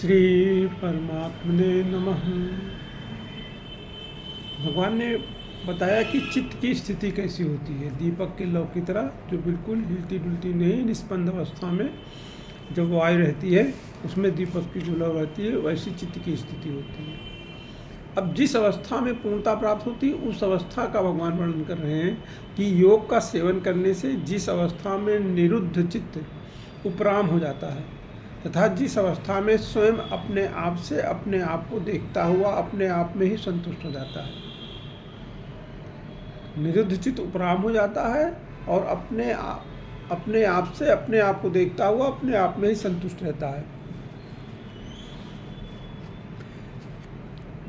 श्री परमात्मने नमः। भगवान ने बताया कि चित्त की स्थिति कैसी होती है। दीपक के लौ की तरह जो बिल्कुल हिलती डुलती नहीं, निष्पन्द अवस्था में जब वायु रहती है उसमें दीपक की जो लौ रहती है वैसी चित्त की स्थिति होती है। अब जिस अवस्था में पूर्णता प्राप्त होती है उस अवस्था का भगवान वर्णन कर रहे हैं कि योग का सेवन करने से जिस अवस्था में निरुद्ध चित्त उपराम हो जाता है तथा जिस अवस्था में स्वयं अपने आप से अपने आप को देखता हुआ अपने आप में ही संतुष्ट हो जाता है। निरुद्ध चित्त उपराम हो जाता है और अपने आप से अपने आप को देखता हुआ अपने आप में ही संतुष्ट रहता है।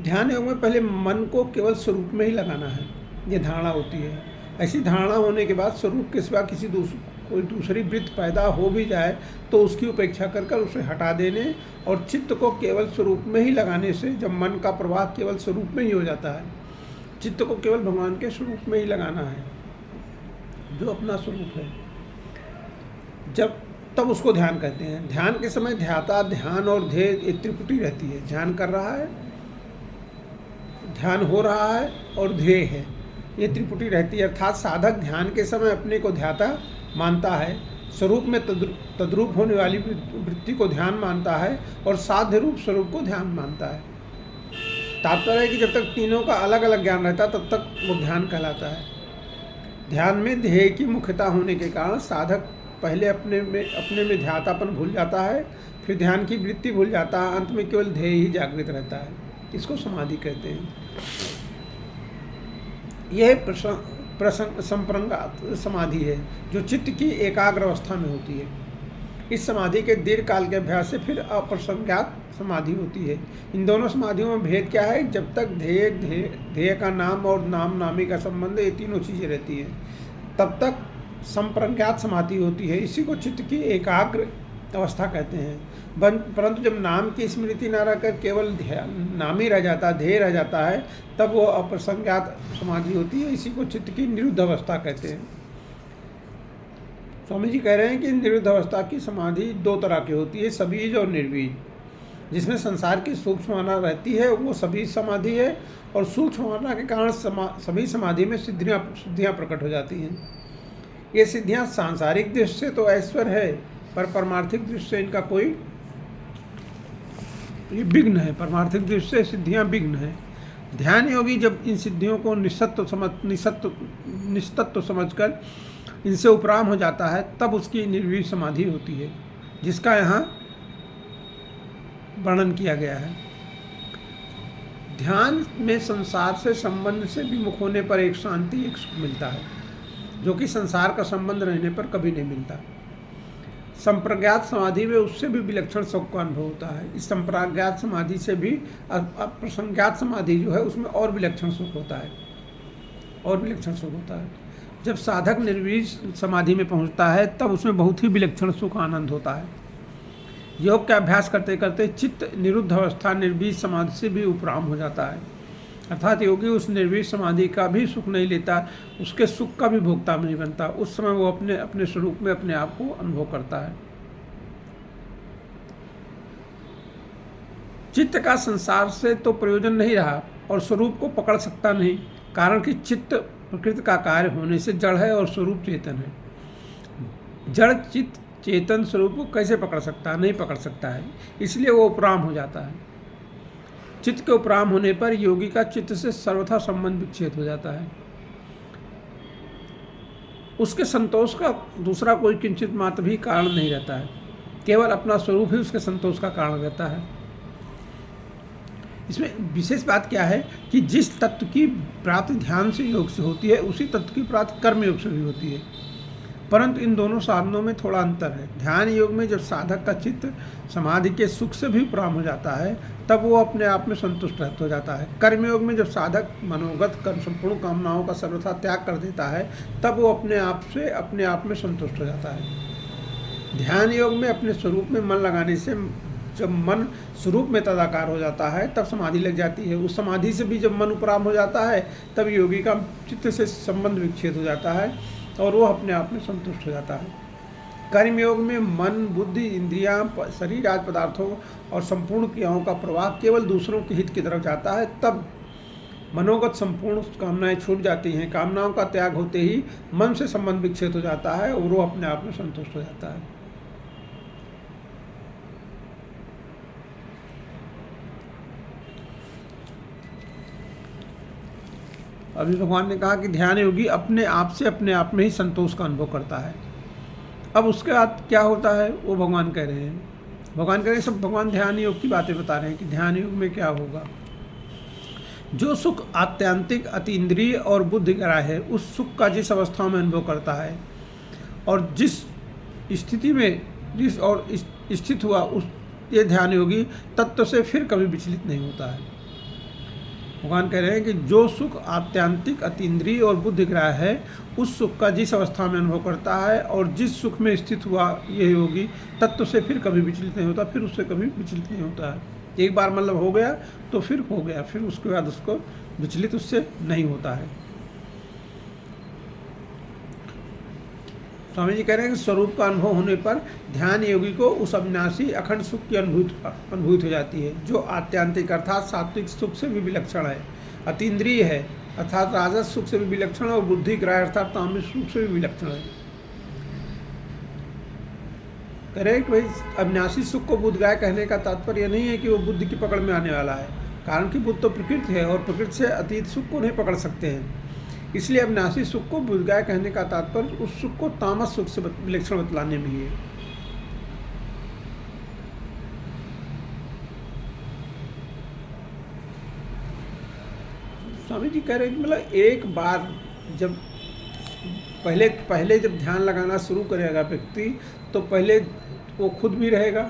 ध्यान योग में पहले मन को केवल स्वरूप में ही लगाना है, ये धारणा होती है। ऐसी धारणा होने के बाद स्वरूप के सिवा कोई दूसरी वृत्त पैदा हो भी जाए तो उसकी उपेक्षा कर उसे हटा देने और चित्त को केवल स्वरूप में ही लगाने से जब मन का प्रवाह केवल स्वरूप में ही हो जाता है, चित्त को केवल भगवान के स्वरूप में ही लगाना है जो अपना स्वरूप है, तब उसको ध्यान कहते हैं। ध्यान के समय ध्याता, ध्यान और ध्येय एक त्रिपुटी रहती है। ध्यान कर रहा है, ध्यान हो रहा है और ध्येय है, ये त्रिपुटी रहती है। अर्थात साधक ध्यान के समय अपने को ध्याता मानता है, स्वरूप में तद्रूप होने वाली वृत्ति को ध्यान मानता है और साध्य रूप स्वरूप को ध्यान मानता है। तात्पर्य है कि जब तक तीनों का अलग अलग ज्ञान रहता है तब तक वो ध्यान कहलाता है। ध्यान में ध्येय की मुख्यता होने के कारण साधक पहले अपने में ध्यातापन भूल जाता है, फिर ध्यान की वृत्ति भूल जाता है, अंत में केवल ध्येय ही जागृत रहता है। इसको समाधि कहते हैं। यह संप्रज्ञात समाधि है जो चित्त की एकाग्र अवस्था में होती है। इस समाधि के दीर्घ काल के अभ्यास से फिर अप्रसंज्ञात समाधि होती है। इन दोनों समाधियों में भेद क्या है? जब तक ध्येय का नाम और नाम नामी का संबंध, ये तीनों चीज़ें रहती हैं, तब तक संप्रज्ञात समाधि होती है। इसी को चित्त की एकाग्र अवस्था कहते हैं। परंतु जब नाम की स्मृति न रहकर केवल नाम ही रह जाता है, ध्येय रह जाता है, तब वो अप्रसंज्ञात समाधि होती है। इसी को चित्त की निरुद्ध अवस्था कहते हैं। स्वामी जी कह रहे हैं कि निरुद्ध अवस्था की समाधि दो तरह की होती है, सबीज और निर्बीज। जिसमें संसार की सूक्ष्म माना रहती है वो सबीज समाधि है, और सूक्ष्म माना के कारण सभी समाधि में सिद्धियाँ प्रकट हो जाती हैं। ये सिद्धियाँ सांसारिक दृष्टि से तो ऐश्वर्य है, पर परमार्थिक दृष्टि से इनका कोई विघ्न है। परमार्थिक दृष्टि से सिद्धियाँ विघ्न है। ध्यान योगी जब इन सिद्धियों को निस्तत्व समझकर इनसे उपराम हो जाता है तब उसकी निर्वीज समाधि होती है, जिसका यहाँ वर्णन किया गया है। ध्यान में संसार से संबंध से विमुख होने पर एक शांति, एक सुख मिलता है, जो कि संसार का संबंध रहने पर कभी नहीं मिलता। संप्रज्ञात समाधि में उससे भी विलक्षण सुख का अनुभव होता है। इस संप्रज्ञात समाधि से भी अप्रसंज्ञात समाधि जो है उसमें और विलक्षण सुख होता है। जब साधक निर्वीज समाधि में पहुंचता है तब उसमें बहुत ही विलक्षण सुख आनंद होता है। योग का अभ्यास करते करते चित्त निरुद्ध अवस्था निर्वीज समाधि से भी उपराम हो जाता है। अर्थात योगी उस निर्वीज समाधि का भी सुख नहीं लेता, उसके सुख का भी भोक्ता नहीं बनता। उस समय वो अपने स्वरूप में अपने आप को अनुभव करता है। चित्त का संसार से तो प्रयोजन नहीं रहा और स्वरूप को पकड़ सकता नहीं, कारण कि चित्त प्रकृति का कार्य होने से जड़ है और स्वरूप चेतन है। जड़ चित्त चेतन स्वरूप को कैसे पकड़ सकता है? नहीं पकड़ सकता है, इसलिए वो उपराम हो जाता है। चित्त के उपराम होने पर योगी का चित्त से सर्वथा संबंध विच्छेद हो जाता है। उसके संतोष का दूसरा कोई किंचित मात्र भी कारण नहीं रहता है, केवल अपना स्वरूप ही उसके संतोष का कारण रहता है। इसमें विशेष बात क्या है कि जिस तत्व की प्राप्ति ध्यान से योग से होती है उसी तत्व की प्राप्ति कर्म योग से भी होती है, परंतु इन दोनों साधनों में थोड़ा अंतर है। ध्यान योग में जब साधक का चित्त समाधि के सुख से भी उपराम हो जाता है तब वो अपने आप में संतुष्ट हो जाता है। कर्म योग में जब साधक मनोगत कर्म संपूर्ण कामनाओं का सर्वथा त्याग कर देता है तब वो अपने आप में संतुष्ट हो जाता है। ध्यान योग में अपने स्वरूप में मन लगाने से जब मन स्वरूप में तदाकार हो जाता है तब समाधि लग जाती है। उस समाधि से भी जब मन उपराम हो जाता है तब योगी का चित्त से संबंध विच्छेद हो जाता है और वो अपने आप में संतुष्ट हो जाता है। कर्मयोग में मन, बुद्धि, इंद्रियां, शरीर आदि पदार्थों और संपूर्ण क्रियाओं का प्रवाह केवल दूसरों के हित की तरफ जाता है, तब मनोगत संपूर्ण कामनाएं छूट जाती हैं। कामनाओं का त्याग होते ही मन से संबंध विच्छेद हो जाता है और वो अपने आप में संतुष्ट हो जाता है। अभी भगवान ने कहा कि ध्यान योगी अपने आप से अपने आप में ही संतोष का अनुभव करता है। अब उसके बाद क्या होता है वो भगवान कह रहे हैं। भगवान कह रहे हैं, सब भगवान ध्यान योग की बातें बता रहे हैं कि ध्यान योग में क्या होगा। जो सुख आत्यांतिक, अतीन्द्रिय और बुद्धिग्राह्य है, उस सुख का जिस अवस्था में अनुभव करता है और जिस स्थिति में स्थित हुआ, उस ये ध्यान योगी तत्व से फिर कभी विचलित नहीं होता है। भगवान कह रहे हैं कि जो सुख आत्यांतिक, अतीन्द्रिय और बुद्धिग्राह्य है, उस सुख का जिस अवस्था में अनुभव करता है और जिस सुख में स्थित हुआ यह योगी तत्व से फिर कभी विचलित नहीं होता, फिर उससे कभी विचलित नहीं होता है। एक बार मतलब हो गया तो फिर हो गया, फिर उसके बाद उसको विचलित उससे नहीं होता है। स्वामी जी कह रहे हैं कि स्वरूप का अनुभव होने पर ध्यान योगी को उस अविनाशी अखंड सुख की अनुभूति हो जाती है, जो आत्यांतिक अर्थात सात्विक सुख से भी विलक्षण है, अतीन्द्रिय है अर्थात राजस सुख से भी विलक्षण है और बुद्धिग्राह्य अर्थात तामसिक सुख से भी विलक्षण है। कह रहे हैं कि भाई अविनाशी सुख को बुद्धिग्राह्य कहने का तात्पर्य नहीं है कि वो बुद्धि की पकड़ में आने वाला है, कारण कि बुद्ध तो प्रकृति है और प्रकृति से अतीत सुख को नहीं पकड़ सकते हैं। इसलिए अविनाशी सुख को बुद्धिग्राह्य कहने का तात्पर्य उस सुख को तामस सुख से विलक्षण बतलाने में ही है। स्वामी जी कह रहे हैं कि मतलब एक बार जब पहले जब ध्यान लगाना शुरू करेगा व्यक्ति, तो पहले वो खुद भी रहेगा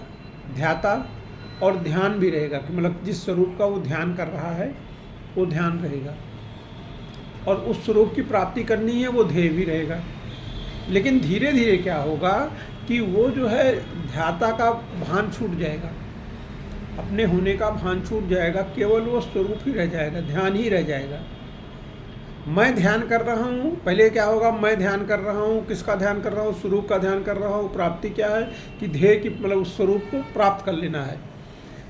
ध्याता और ध्यान भी रहेगा कि मतलब जिस स्वरूप का वो ध्यान कर रहा है वो ध्यान रहेगा और उस स्वरूप की प्राप्ति करनी है वो ध्येय भी रहेगा। लेकिन धीरे धीरे क्या होगा कि वो जो है ध्याता का भान छूट जाएगा, अपने होने का भान छूट जाएगा, केवल वो स्वरूप ही रह जाएगा, ध्यान ही रह जाएगा। मैं ध्यान कर रहा हूँ, पहले क्या होगा, मैं ध्यान कर रहा हूँ, किसका ध्यान कर रहा हूँ, स्वरूप का ध्यान कर रहा हूँ। प्राप्ति क्या है कि ध्येय की मतलब उस स्वरूप को प्राप्त कर लेना है।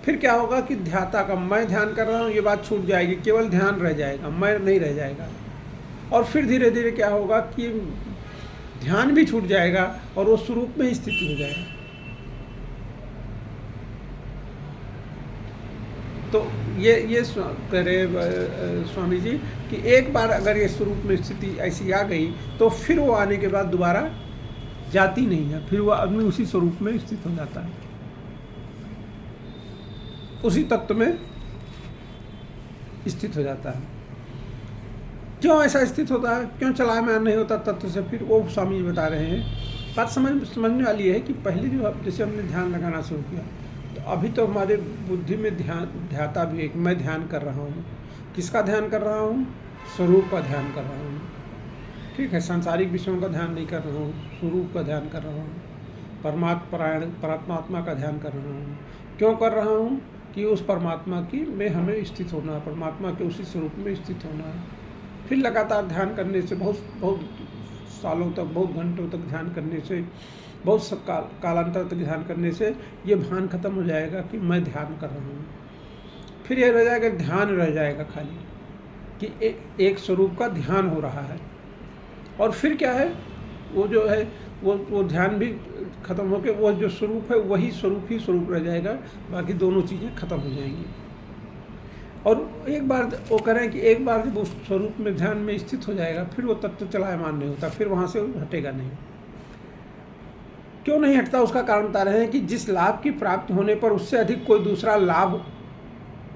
फिर क्या होगा कि ध्याता का मैं ध्यान कर रहा हूँ ये बात छूट जाएगी, केवल ध्यान रह जाएगा, मैं नहीं रह जाएगा। और फिर धीरे धीरे क्या होगा कि ध्यान भी छूट जाएगा और वो स्वरूप में ही स्थित हो जाएगा। तो ये कह रहे स्वामी जी कि एक बार अगर ये स्वरूप में स्थिति ऐसी आ गई तो फिर वो आने के बाद दोबारा जाती नहीं है, फिर वो आदमी उसी स्वरूप में स्थित हो जाता है, उसी तत्व में स्थित हो जाता है। क्यों ऐसा स्थित होता है, क्यों चलायमान नहीं होता तत्व से, फिर वो स्वामी जी बता रहे हैं। बात समझने वाली है कि पहले जो जैसे हमने ध्यान लगाना शुरू किया तो अभी तो हमारे बुद्धि में ध्याता भी एक मैं ध्यान कर रहा हूँ। किसका ध्यान कर रहा हूँ, स्वरूप का ध्यान कर रहा हूँ। ठीक है, सांसारिक विषयों का ध्यान नहीं कर रहा हूँ, स्वरूप का ध्यान कर रहा हूँ, परमात्मा का ध्यान कर रहा हूँ। क्यों कर रहा हूँ कि उस परमात्मा की में हमें स्थित होना है, परमात्मा के उसी स्वरूप में स्थित होना है। फिर लगातार ध्यान करने से बहुत सालों तक, बहुत घंटों तक ध्यान करने से, बहुत कालांतर तक ध्यान करने से ये भान खत्म हो जाएगा कि मैं ध्यान कर रहा हूँ। फिर ये रह जाएगा, ध्यान रह जाएगा खाली कि एक स्वरूप का ध्यान हो रहा है। और फिर क्या है, वो जो है वो ध्यान भी खत्म होकर वो जो स्वरूप है वही स्वरूप ही स्वरूप रह जाएगा, बाकी दोनों चीज़ें खत्म हो जाएंगी। और एक बार वो करें कि एक बार जब उस स्वरूप में ध्यान में स्थित हो जाएगा फिर वो तत्व चलायमान नहीं होता, फिर वहाँ से हटेगा नहीं। क्यों नहीं हटता, उसका कारण बता रहे हैं कि जिस लाभ की प्राप्ति होने पर उससे अधिक कोई दूसरा लाभ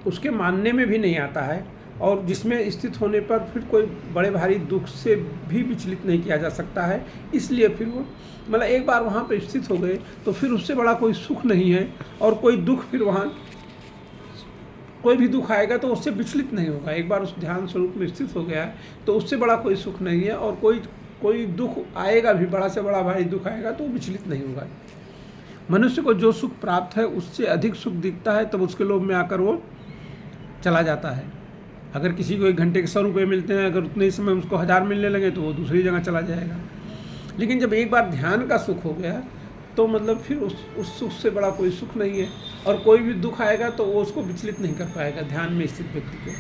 उसके मानने में भी नहीं आता है, और जिसमें स्थित होने पर फिर कोई बड़े भारी दुख से भी विचलित नहीं किया जा सकता है। इसलिए फिर वो मतलब एक बार वहाँ पर स्थित हो गए तो फिर उससे बड़ा कोई सुख नहीं है, और कोई दुख फिर वहाँ कोई भी दुख आएगा तो उससे विचलित नहीं होगा। एक बार उस ध्यान स्वरूप में स्थित हो गया है तो उससे बड़ा कोई सुख नहीं है, और कोई दुख आएगा भी, बड़ा से बड़ा भारी दुख आएगा तो विचलित नहीं होगा। मनुष्य को जो सुख प्राप्त है उससे अधिक सुख दिखता है तब उसके लोभ में आकर वो चला जाता है। अगर किसी को 1 घंटे के 100 रुपये मिलते हैं, अगर उतने ही समय उसको 1000 मिलने लगे तो वो दूसरी जगह चला जाएगा। लेकिन जब एक बार ध्यान का सुख हो गया तो मतलब फिर उस सुख से बड़ा कोई सुख नहीं है, और कोई भी दुख आएगा तो वो उसको विचलित नहीं कर पाएगा ध्यान में स्थित व्यक्ति को।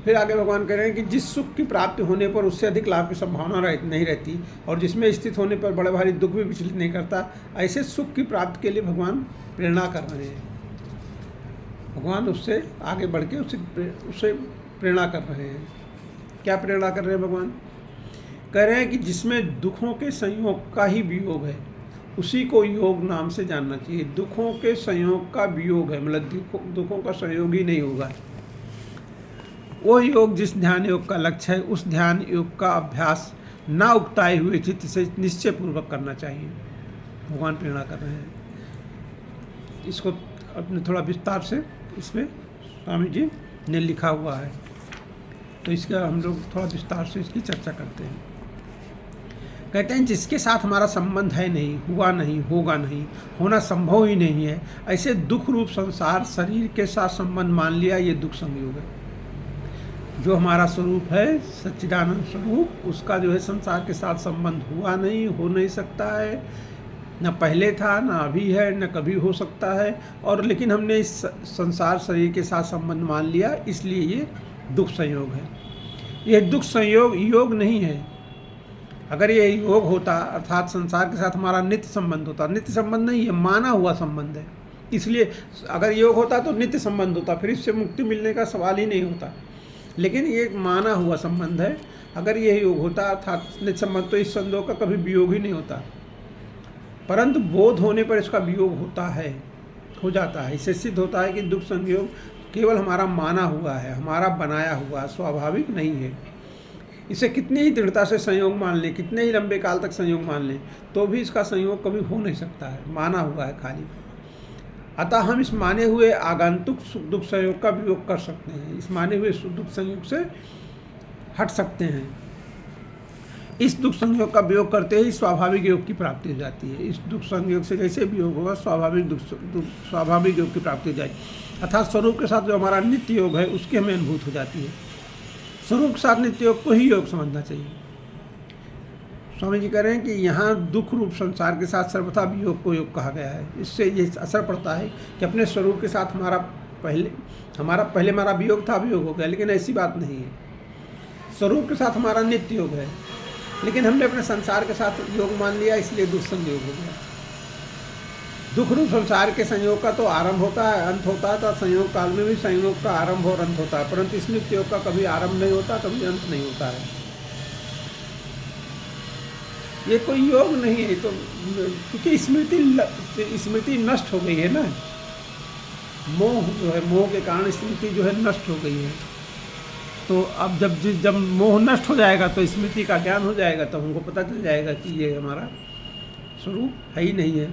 फिर आगे भगवान कह रहे हैं कि जिस सुख की प्राप्ति होने पर उससे अधिक लाभ की संभावना नहीं रहती, और जिसमें स्थित होने पर बड़े भारी दुख भी विचलित नहीं करता, ऐसे सुख की प्राप्ति के लिए भगवान प्रेरणा कर रहे हैं। भगवान उससे आगे बढ़ के उससे प्रेरणा कर रहे हैं। क्या प्रेरणा कर रहे हैं भगवान? कह रहे हैं कि जिसमें दुखों के संयोग का ही वियोग है उसी को योग नाम से जानना चाहिए। दुखों के संयोग का वियोग है, मतलब दुखों का संयोग ही नहीं होगा। वो योग जिस ध्यान योग का लक्ष्य है, उस ध्यान योग का अभ्यास ना उकताए हुए चित्त से निश्चय पूर्वक करना चाहिए। भगवान प्रेरणा कर रहे हैं। इसको अपने थोड़ा विस्तार से इसमें स्वामी जी ने लिखा हुआ है, तो इसका हम लोग थोड़ा विस्तार से इसकी चर्चा करते हैं। कहते हैं जिसके साथ हमारा संबंध है नहीं, हुआ नहीं, होगा नहीं, होना संभव ही नहीं है, ऐसे दुख रूप संसार शरीर के साथ संबंध मान लिया, ये दुख संयोग है। जो हमारा स्वरूप है सच्चिदानंद स्वरूप, उसका जो है संसार के साथ संबंध हुआ नहीं, हो नहीं सकता है, न पहले था, न अभी है, न कभी हो सकता है, और लेकिन हमने इस संसार शरीर के साथ संबंध मान लिया, इसलिए ये दुख संयोग है। यह दुख संयोग योग नहीं है। अगर ये योग होता, अर्थात संसार के साथ हमारा नित्य संबंध होता, नित्य संबंध नहीं है, माना हुआ संबंध है। इसलिए अगर योग होता तो नित्य संबंध होता, फिर इससे मुक्ति मिलने का सवाल ही नहीं होता। लेकिन ये माना हुआ संबंध है। अगर ये योग होता अर्थात नित्य संबंध, तो इस संयोग का कभी वियोग ही नहीं होता, परंतु बोध होने पर इसका वियोग होता है, हो जाता है। इससे सिद्ध होता है कि दुख संयोग केवल हमारा माना हुआ है, हमारा बनाया हुआ, स्वाभाविक नहीं है। इसे कितनी ही दृढ़ता से संयोग मान लें, कितने ही लंबे काल तक संयोग मान लें, तो भी इसका संयोग कभी हो नहीं सकता है, माना हुआ है खाली। अतः हम इस माने हुए आगंतुक सुख दुख संयोग का वियोग कर सकते हैं, इस माने हुए सुख दुख संयोग से हट सकते हैं। इस दुख संयोग का वियोग करते ही स्वाभाविक योग की प्राप्ति हो जाती है। इस दुख संयोग से जैसे वियोग होगा, स्वाभाविक योग की प्राप्ति हो जाएगी। अर्थात स्वरूप के साथ जो हमारा नित्य योग है उसकी हमें अनुभूत हो जाती है। स्वरूप के साथ नित्य योग को ही योग समझना चाहिए। स्वामी जी कह रहे हैं कि यहाँ दुख रूप संसार के साथ सर्वथा वियोग को योग कहा गया है। इससे ये असर पड़ता है कि अपने स्वरूप के साथ हमारा पहले हमारा वियोग था, वियोग हो गया, लेकिन ऐसी बात नहीं है। स्वरूप के साथ हमारा नित्य योग है, लेकिन हमने अपने संसार के साथ योग मान लिया, इसलिए दुख संयोग हो गया। दुख रूप संसार के संयोग का तो आरंभ होता है, अंत होता है, तो संयोग काल में भी संयोग का आरंभ और अंत होता है, परंतु इस नित्य योग का कभी आरंभ नहीं होता, कभी अंत नहीं होता है। ये कोई योग नहीं है, तो क्योंकि स्मृति नष्ट हो गई है ना, मोह जो है, मोह के कारण स्मृति जो है नष्ट हो गई है। तो अब जब मोह नष्ट हो जाएगा तो स्मृति का ज्ञान हो जाएगा, तो हमको पता चल जाएगा कि ये हमारा स्वरूप है ही नहीं है।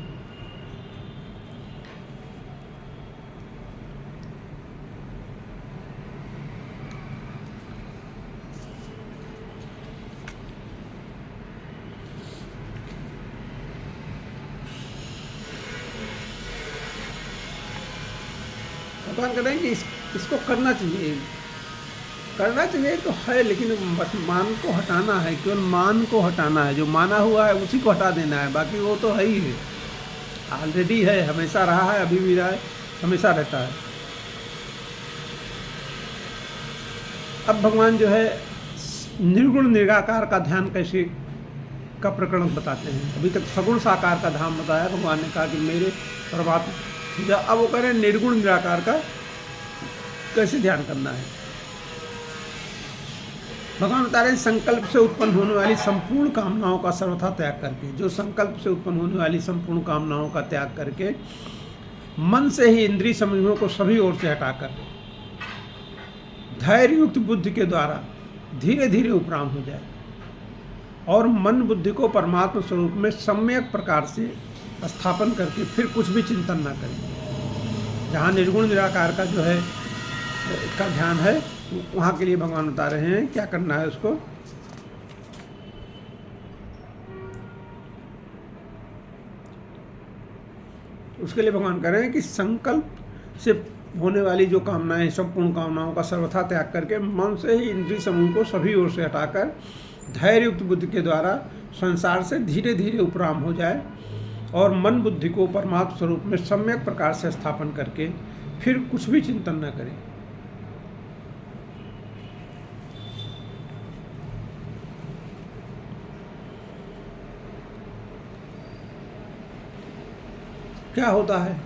भगवान कह रहे हैं कि इसको करना चाहिए तो है, लेकिन मान को हटाना है, केवल मान को हटाना है। जो माना हुआ है उसी को हटा देना है, बाकी वो तो है ही है, ऑलरेडी है, हमेशा रहा है, अभी भी रहा है, हमेशा रहता है। अब भगवान जो है निर्गुण निराकार का ध्यान कैसे का प्रकरण बताते हैं। अभी तक सगुण साकार का ध्यान बताया, भगवान ने कहा कि मेरे परमात्मा। अब वो कह रहे हैं निर्गुण निराकार का कैसे ध्यान करना है। भगवान बता रहे हैं संकल्प से उत्पन्न होने वाली संपूर्ण कामनाओं का सर्वथा त्याग करके, जो संकल्प से उत्पन्न होने वाली संपूर्ण कामनाओं का त्याग करके मन से ही इंद्रिय समूहों को सभी ओर से हटाकर धैर्य युक्त बुद्धि के द्वारा धीरे धीरे उपराम हो जाए और मन बुद्धि को परमात्मा स्वरूप में सम्यक प्रकार से स्थापन करके फिर कुछ भी चिंतन ना करें। जहाँ निर्गुण निराकार का जो है का ध्यान है, वहाँ के लिए भगवान बता रहे हैं क्या करना है उसको। उसके लिए भगवान कह रहे हैं कि संकल्प से होने वाली जो कामनाएं, संपूर्ण कामनाओं का सर्वथा त्याग करके मन से ही इंद्रिय समूह को सभी ओर से हटाकर धैर्य युक्त बुद्धि के द्वारा संसार से धीरे धीरे उपराम हो जाए और मन बुद्धि को परमात्म स्वरूप में सम्यक प्रकार से स्थापन करके फिर कुछ भी चिंतन न करे। क्या होता है?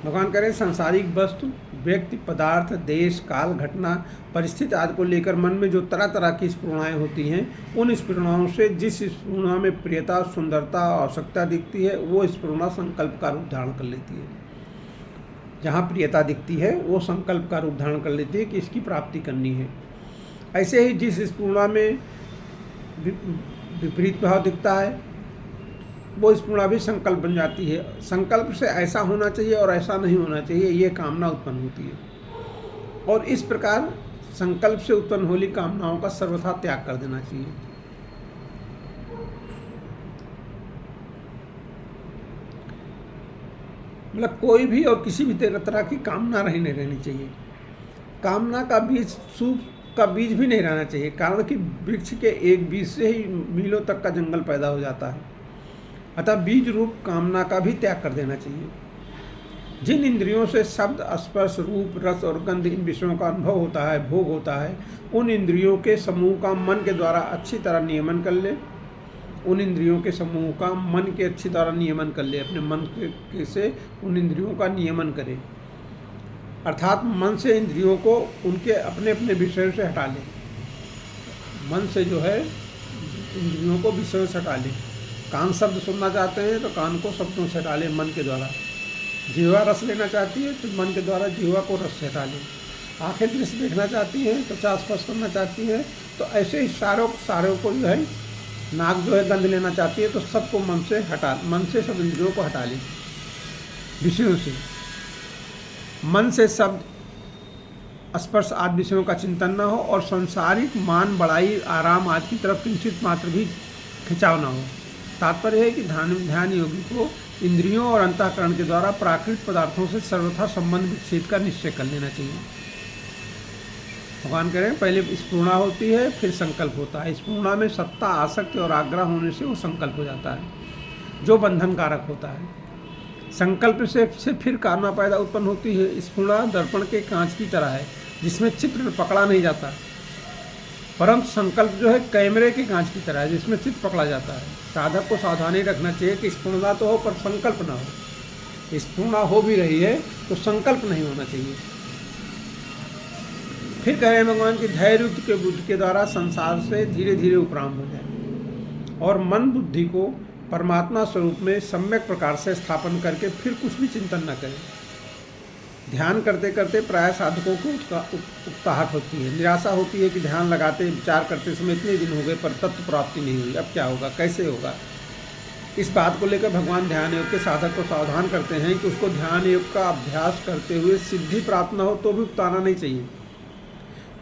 भगवान कह रहे हैं सांसारिक वस्तु, व्यक्ति, पदार्थ, देश, काल, घटना, परिस्थिति आदि को लेकर मन में जो तरह तरह की स्फुरणाएँ होती हैं, उन स्फुरणाओं से जिस स्फुरणा में प्रियता, सुंदरता, आवश्यकता दिखती है, वो स्फुरणा संकल्प का रूप धारण कर लेती है। जहाँ प्रियता दिखती है वो संकल्प का रूप धारण कर लेती है कि इसकी प्राप्ति करनी है। ऐसे ही जिस स्फुरणा में विपरीत भाव दिखता है, वो स्फुरणा भी संकल्प बन जाती है। संकल्प से ऐसा होना चाहिए और ऐसा नहीं होना चाहिए, ये कामना उत्पन्न होती है। और इस प्रकार संकल्प से उत्पन्न होली कामनाओं का सर्वथा त्याग कर देना चाहिए। मतलब कोई भी और किसी भी तरह की कामना नहीं रहनी चाहिए। कामना का बीज, सूप का बीज भी नहीं रहना चाहिए, कारण कि वृक्ष के एक बीज से ही मीलों तक का जंगल पैदा हो जाता है। अतः बीज रूप कामना का भी त्याग कर देना चाहिए। जिन इंद्रियों से शब्द, स्पर्श, रूप, रस और गंध इन विषयों का अनुभव होता है, भोग होता है, उन इंद्रियों के समूह का मन के द्वारा अच्छी तरह नियमन कर ले। उन इंद्रियों के समूह का मन के अच्छी तरह नियमन कर ले, अपने मन के से उन इंद्रियों का नियमन करे। अर्थात मन से इंद्रियों को उनके अपने अपने विषयों से हटा ले। मन से जो है इंद्रियों को विषयों से हटा ले। कान शब्द सुनना चाहते हैं तो कान को शब्दों से हटा ले मन के द्वारा। जिह्वा रस लेना चाहती है तो मन के द्वारा जिह्वा को रस से हटा ले। आंखें दृश्य देखना चाहती हैं, त्वचा स्पर्श करना चाहती हैं, तो ऐसे ही सारों को जो है, नाक जो है गंध लेना चाहती है तो सबको मन से सब इंद्रियों को हटा ले विषयों से। मन से शब्द, स्पर्श आदि विषयों का चिंतन न हो और संसारिक मान, बड़ाई, आराम आदि की तरफ किंचित मात्र भी खिंचाव न हो। तात्पर्य है कि ध्यान योगी को इंद्रियों और अंतःकरण के द्वारा प्राकृत पदार्थों से सर्वथा संबंध विच्छेद का निश्चय कर लेना चाहिए। भगवान कह रहे हैं पहले स्फुरणा होती है, फिर संकल्प होता है। स्फुरणा में सत्ता, आसक्ति और आग्रह होने से वो संकल्प हो जाता है, जो बंधन कारक होता है। संकल्प से फिर कामना पैदा उत्पन्न होती है। स्फुरणा दर्पण के कांच की तरह है, जिसमें चित्र पकड़ा नहीं जाता, परंतु संकल्प जो है कैमरे के कांच की तरह है, जिसमें चित्र पकड़ा जाता है। साधक को सावधानी रखना चाहिए कि स्फुरणा तो हो पर संकल्प ना हो। स्फुरणा हो भी रही है तो संकल्प नहीं होना चाहिए। फिर कह रहे हैं भगवान की धैर्य युक्त के बुद्धि के द्वारा संसार से धीरे धीरे उपराम हो जाए और मन बुद्धि को परमात्मा स्वरूप में सम्यक प्रकार से स्थापन करके फिर कुछ भी चिंतन न करें। ध्यान करते करते प्राय साधकों को उकताहट होती है, निराशा होती है कि ध्यान लगाते, विचार करते समय इतने दिन हो गए पर तत्व प्राप्ति नहीं हुई, अब क्या होगा, कैसे होगा। इस बात को लेकर भगवान ध्यान योग के साधक को सावधान करते हैं कि उसको ध्यान योग का अभ्यास करते हुए सिद्धि प्राप्त न हो तो भी उकताना नहीं चाहिए,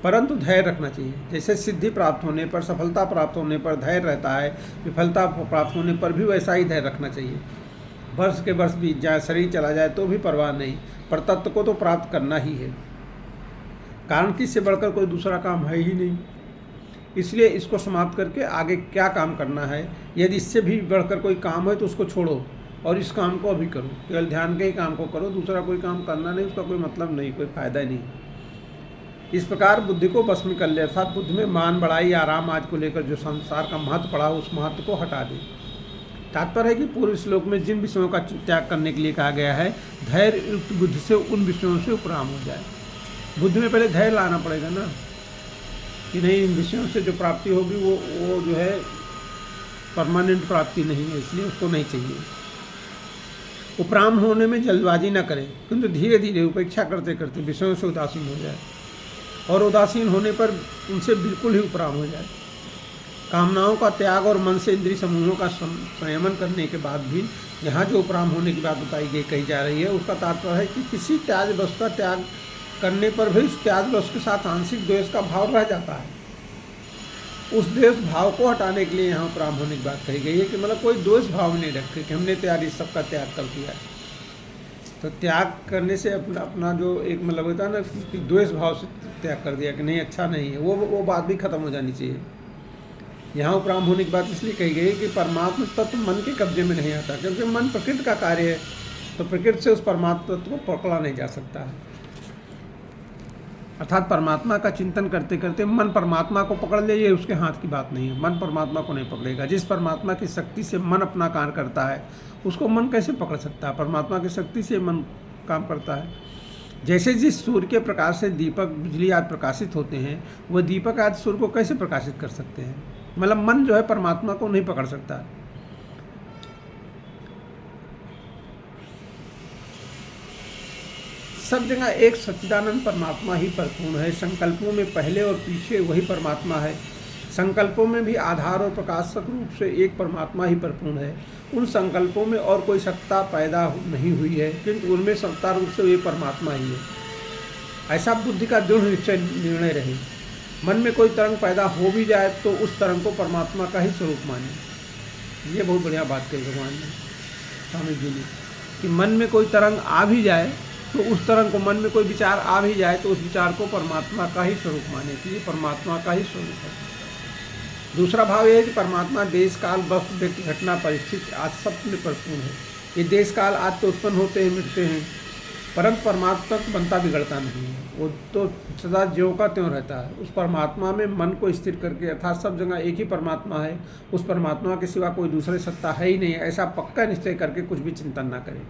परंतु धैर्य रखना चाहिए। जैसे सिद्धि प्राप्त होने पर, सफलता प्राप्त होने पर धैर्य रहता है, विफलता प्राप्त होने पर भी वैसा ही धैर्य रखना चाहिए। वर्ष के वर्ष बीत जाए, शरीर चला जाए तो भी परवाह नहीं, पर तत्व को तो प्राप्त करना ही है, कारण कि इससे बढ़कर कोई दूसरा काम है ही नहीं। इसलिए इसको समाप्त करके आगे क्या काम करना है, यदि इससे भी बढ़कर कोई काम है तो उसको छोड़ो और इस काम को अभी करो। केवल ध्यान के ही काम को करो, दूसरा कोई काम करना नहीं, उसका कोई मतलब नहीं, कोई फायदा नहीं। इस प्रकार बुद्धि को बस में कर ले, अर्थात बुद्धि में मान, बड़ाई, आराम आदि को लेकर जो संसार का महत्व पड़ा उस महत्व को हटा दे। तात्पर्य है कि पूर्व श्लोक में जिन विषयों का त्याग करने के लिए कहा गया है, धैर्य युक्त बुद्धि से उन विषयों से उपराम हो जाए। बुद्धि में पहले धैर्य लाना पड़ेगा ना, कि नहीं इन विषयों से जो प्राप्ति होगी वो जो है परमानेंट प्राप्ति नहीं है, इसलिए उसको नहीं चाहिए। उपराम होने में जल्दबाजी न करें, किंतु धीरे धीरे उपेक्षा करते करते विषयों से उदासीन हो जाए और उदासीन होने पर उनसे बिल्कुल ही उपराम हो जाए। कामनाओं का त्याग और मन से इंद्रिय समूहों का संयमन करने के बाद भी यहाँ जो उपराम होने की बात बताई गई कही जा रही है, उसका तात्पर्य है कि किसी त्याज वस्तु का त्याग करने पर भी उस त्याज वस्तु के साथ आंशिक द्वेष का भाव रह जाता है। उस द्वेष भाव को हटाने के लिए यहाँ उपराम होने की बात कही गई है कि मतलब कोई द्वेष भाव नहीं रखे कि हमने त्याग इस सब का त्याग कर दिया है। तो त्याग करने से अपना जो एक मतलब होता है ना कि द्वेष भाव से त्याग कर दिया कि नहीं अच्छा नहीं है, वो बात भी खत्म हो जानी चाहिए। यहाँ उपराम होने की बात इसलिए कही गई कि परमात्मा तत्व मन के कब्जे में नहीं आता, क्योंकि मन प्रकृति का कार्य है, तो प्रकृति से उस परमात्मा तत्व को पकड़ा नहीं जा सकता है। अर्थात परमात्मा का चिंतन करते करते मन परमात्मा को पकड़ ले, ये उसके हाथ की बात नहीं है। मन परमात्मा को नहीं पकड़ेगा। जिस परमात्मा की शक्ति से मन अपना कार्य करता है उसको मन कैसे पकड़ सकता है? परमात्मा की शक्ति से मन काम करता है। जैसे जिस सूर्य के प्रकाश से दीपक बिजली आदि प्रकाशित होते हैं, वह दीपक आदि सूर्य को कैसे प्रकाशित कर सकते हैं? मतलब मन जो है परमात्मा को नहीं पकड़ सकता। सब जगह एक सच्चिदानंद परमात्मा ही परिपूर्ण है। संकल्पों में पहले और पीछे वही परमात्मा है। संकल्पों में भी आधार और प्रकाशक रूप से एक परमात्मा ही परिपूर्ण है। उन संकल्पों में और कोई सत्ता पैदा नहीं हुई है, किंतु उनमें सत्ता रूप से ये परमात्मा ही है। ऐसा बुद्धि का दृढ़ निश्चय निर्णय रहे। मन में कोई तरंग पैदा हो भी जाए तो उस तरंग को परमात्मा का ही स्वरूप माने। ये बहुत बढ़िया बात कही भगवान ने, स्वामी जी ने, कि मन में कोई तरंग आ भी जाए तो उस तरंग को, मन में कोई विचार आ भी जाए तो उस विचार को परमात्मा का ही स्वरूप माने कि ये परमात्मा का ही स्वरूप है। दूसरा भाव यह है कि परमात्मा देश काल वस्तु व्यक्ति घटना परिस्थिति आज सब में परिपूर्ण है। ये देश काल आज तो उत्पन्न होते हैं, मिटते हैं, परंतु परमात्मा तो बनता बिगड़ता नहीं है। वो तो सदा ज्यों का त्यों रहता है। उस परमात्मा में मन को स्थिर करके, अर्थात सब जगह एक ही परमात्मा है, उस परमात्मा के सिवा कोई दूसरी सत्ता है ही नहीं, ऐसा पक्का निश्चय करके कुछ भी चिंतन न करें।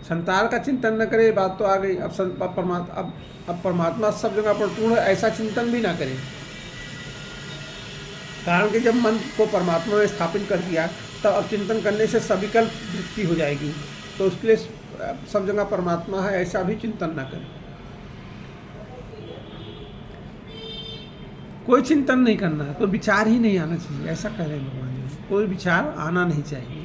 संसार का चिंतन न करे, बात तो आ गई। अब परमात्मा सब जगह परिपूर्ण है, ऐसा चिंतन भी ना करें। कारण कि जब मन को परमात्मा में स्थापित कर दिया तब अब चिंतन करने से सविकल्प वृत्ति हो जाएगी। तो उसके लिए सब जगह परमात्मा है ऐसा भी चिंतन ना करें। कोई चिंतन नहीं करना है तो विचार ही नहीं आना चाहिए, ऐसा कह रहे हैं भगवान जी। कोई विचार आना नहीं चाहिए।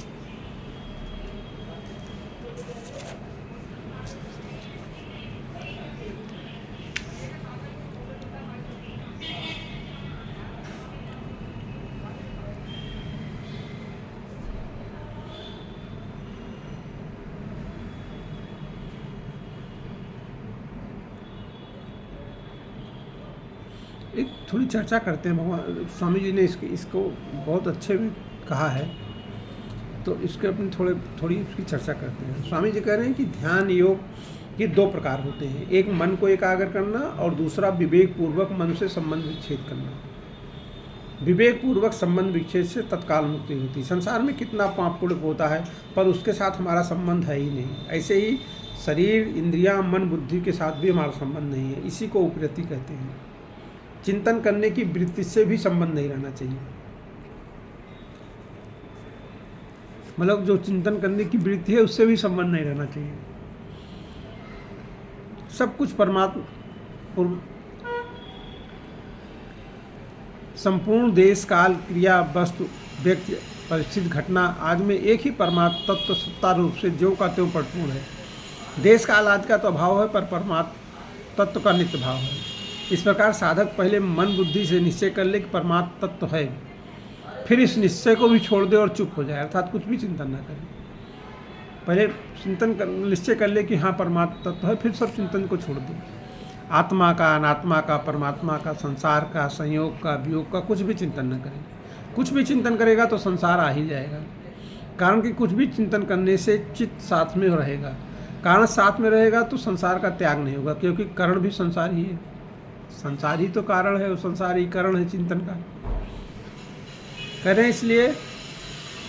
एक थोड़ी चर्चा करते हैं। भगवान स्वामी जी ने इसको बहुत अच्छे में कहा है, तो इसके अपनी थोड़ी इसकी चर्चा करते हैं। स्वामी जी कह रहे हैं कि ध्यान योग के दो प्रकार होते हैं, एक मन को एकाग्र करना और दूसरा विवेक पूर्वक मन से संबंध विच्छेद करना। विवेक पूर्वक संबंध विच्छेद से तत्काल मुक्ति होती है। संसार में कितना पाप पुण्य होता है पर उसके साथ हमारा संबंध है ही नहीं। ऐसे ही शरीर इंद्रियां मन बुद्धि के साथ भी हमारा संबंध नहीं है। इसी को उपरति कहते हैं। चिंतन करने की वृत्ति से भी संबंध नहीं रहना चाहिए। मतलब जो चिंतन करने की वृत्ति है उससे भी संबंध नहीं रहना चाहिए। सब कुछ परमात्मा, संपूर्ण देश काल क्रिया वस्तु व्यक्ति परिस्थिति घटना आज में एक ही परमात्मा तत्व सत्ता रूप से ज्यों का त्यों परिपूर्ण है। देश काल आदि का तो अभाव है पर परमात्मा तत्व का नित्य भाव है। इस प्रकार साधक पहले मन बुद्धि से निश्चय कर ले कि परमात्मा तत्व है, फिर इस निश्चय को भी छोड़ दे और चुप हो जाए, अर्थात कुछ भी चिंतन न करे। पहले निश्चय कर ले कि हाँ परमात्मा तत्व है, फिर सब चिंतन को छोड़ दे। आत्मा का, अनात्मा का, परमात्मा का, संसार का, संयोग का, वियोग का कुछ भी चिंतन न करे। कुछ भी चिंतन करेगा तो संसार आ ही जाएगा। कारण कि कुछ भी चिंतन करने से चित्त साथ में रहेगा। कारण साथ में रहेगा तो संसार का त्याग नहीं होगा, क्योंकि कारण भी संसार ही है। संसार ही तो कारण है और संसार ही कारण है चिंतन का। कह रहे हैं इसलिए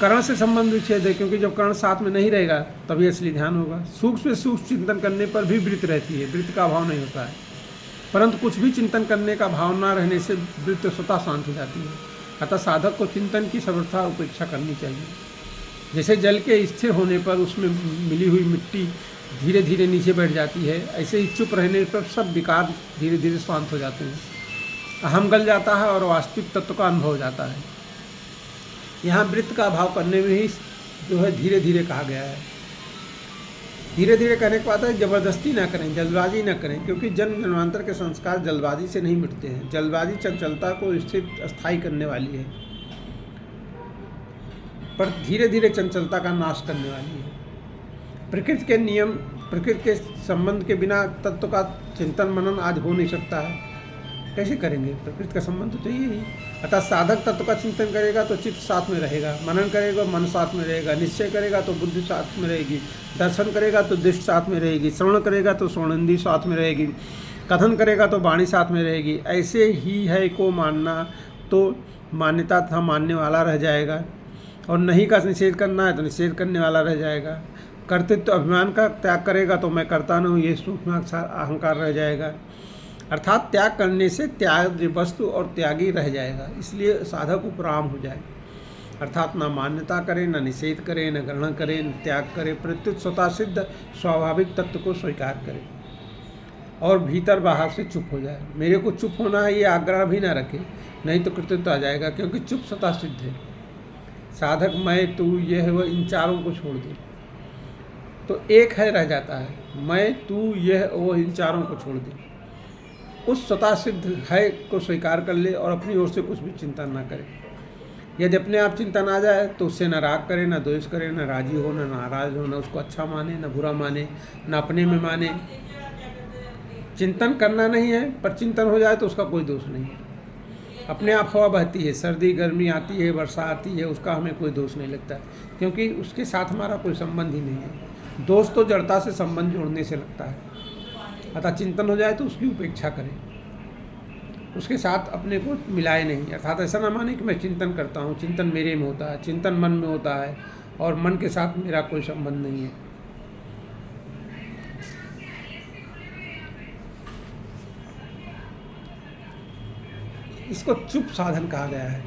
करण से संबंध विच्छेद है, क्योंकि जब करण साथ में नहीं रहेगा तभी असली ध्यान होगा। सूक्ष्म से सूक्ष्म चिंतन करने पर भी वृत्ति रहती है, वृत्ति का अभाव नहीं होता है। परंतु कुछ भी चिंतन करने का भाव न रहने से वृत्ति स्वतः शांत हो जाती है। अतः साधक को चिंतन की सर्वथा उपेक्षा करनी चाहिए। जैसे जल के स्थिर होने पर उसमें मिली हुई मिट्टी धीरे धीरे नीचे बैठ जाती है, ऐसे ही चुप रहने पर सब विकार धीरे धीरे शांत हो जाते हैं। अहम गल जाता है और वास्तविक तत्व का अनुभव हो जाता है। यहाँ वृत्त का अभाव करने में ही जो है धीरे धीरे कहा गया है। धीरे धीरे कहने के बाद है जबरदस्ती ना करें, जल्दबाजी ना करें, क्योंकि जन्म जन्मांतर के संस्कार जल्दबाजी से नहीं मिटते हैं। जल्दबाजी चंचलता को स्थिर स्थायी करने वाली है, पर धीरे धीरे चंचलता का नाश करने वाली है। प्रकृति के नियम, प्रकृति के संबंध के बिना तत्व का चिंतन मनन आज हो नहीं सकता है। कैसे करेंगे? प्रकृति का संबंध तो चाहिए ही। अतः साधक तत्व का चिंतन करेगा तो चित्त साथ में रहेगा, मनन करेगा मन साथ में रहेगा, निश्चय करेगा तो बुद्धि साथ में रहेगी, दर्शन करेगा तो दृष्टि साथ में रहेगी, श्रवण करेगा तो श्रवणेंद्रिय साथ में रहेगी, कथन करेगा तो वाणी साथ में रहेगी। ऐसे ही है को मानना तो मान्यता तथा मानने वाला रह जाएगा, और नहीं का निषेध करना है तो निषेध करने वाला रह जाएगा। कर्तृत्व अभिमान का त्याग करेगा तो मैं करता नहीं हूँ, ये सूक्ष्म अहंकार रह जाएगा। अर्थात त्याग करने से त्याग वस्तु और त्यागी रह जाएगा। इसलिए साधक उपराम हो जाए, अर्थात ना मान्यता करे, न निषेध करे, न ग्रहण करे, न त्याग करे, प्रत्युत स्वतः सिद्ध स्वाभाविक तत्व को स्वीकार करे और भीतर बाहर से चुप हो जाए। मेरे को चुप होना है ये आग्रह भी ना रखे, नहीं तो कृतित्व आ जाएगा, क्योंकि चुप स्वतः सिद्ध है। साधक मैं तू यह वह इन चारों को छोड़ दे तो एक है रह जाता है, मैं तू यह वो इन चारों को छोड़ दे। उस स्वतः सिद्ध है को स्वीकार कर ले और अपनी ओर से कुछ भी चिंता ना करे। यदि अपने आप चिंतन आ जाए तो उससे न राग करे, न द्वेष करे, न राजी हो, न नाराज हो, न उसको अच्छा माने, न बुरा माने, न अपने में माने। चिंतन करना नहीं है, पर चिंतन हो जाए तो उसका कोई दोष नहीं है। अपने आप हवा बहती है, सर्दी गर्मी आती है, वर्षा आती है, उसका हमें कोई दोष नहीं लगता, क्योंकि उसके साथ हमारा कोई संबंध ही नहीं है। दोष तो जड़ता से संबंध जोड़ने से लगता है। अतः चिंतन हो जाए तो उसकी उपेक्षा करें, उसके साथ अपने को मिलाए नहीं। अर्थात ऐसा ना माने कि मैं चिंतन करता हूँ, चिंतन मेरे में होता है, चिंतन मन में होता है और मन के साथ मेरा कोई संबंध नहीं है। इसको चुप साधन कहा गया है।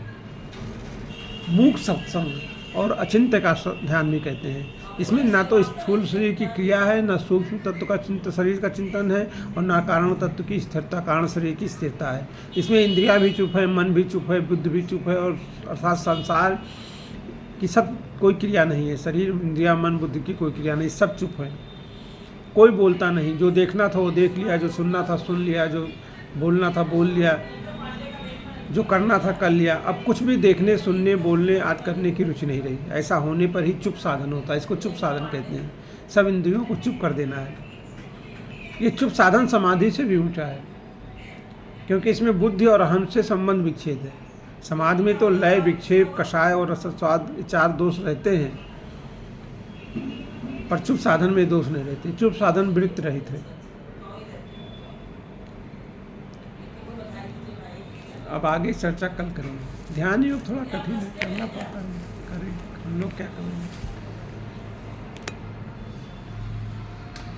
मूक सत्संग और अचिंत्य का ध्यान भी कहते हैं। इसमें ना तो स्थूल शरीर की क्रिया है, ना सूक्ष्म तत्व का शरीर का चिंतन है, और ना कारण तत्व की स्थिरता, कारण शरीर की स्थिरता है। इसमें इंद्रियां भी चुप है, मन भी चुप है, बुद्धि भी चुप है, और अर्थात संसार की सब कोई क्रिया नहीं है। शरीर इंद्रिया मन बुद्धि की कोई क्रिया नहीं, सब चुप है। कोई बोलता नहीं, जो देखना था वो देख लिया, जो सुनना था सुन लिया, जो बोलना था बोल लिया, जो करना था कर लिया। अब कुछ भी देखने सुनने बोलने आदि करने की रुचि नहीं रही। ऐसा होने पर ही चुप साधन होता है। इसको चुप साधन कहते हैं। सब इंद्रियों को चुप कर देना है। ये चुप साधन समाधि से भी ऊंचा है, क्योंकि इसमें बुद्धि और अहम से संबंध विच्छेद है। समाधि में तो लय विक्षेप कषाय और रसस्वाद चार दोष रहते हैं, पर चुप साधन में दोष नहीं रहते। चुप साधन वृत्त रहित है। अब आगे चर्चा कल करेंगे। ध्यान योग थोड़ा कठिन है, करना पड़ता है, करें हम लोग क्या करेंगे।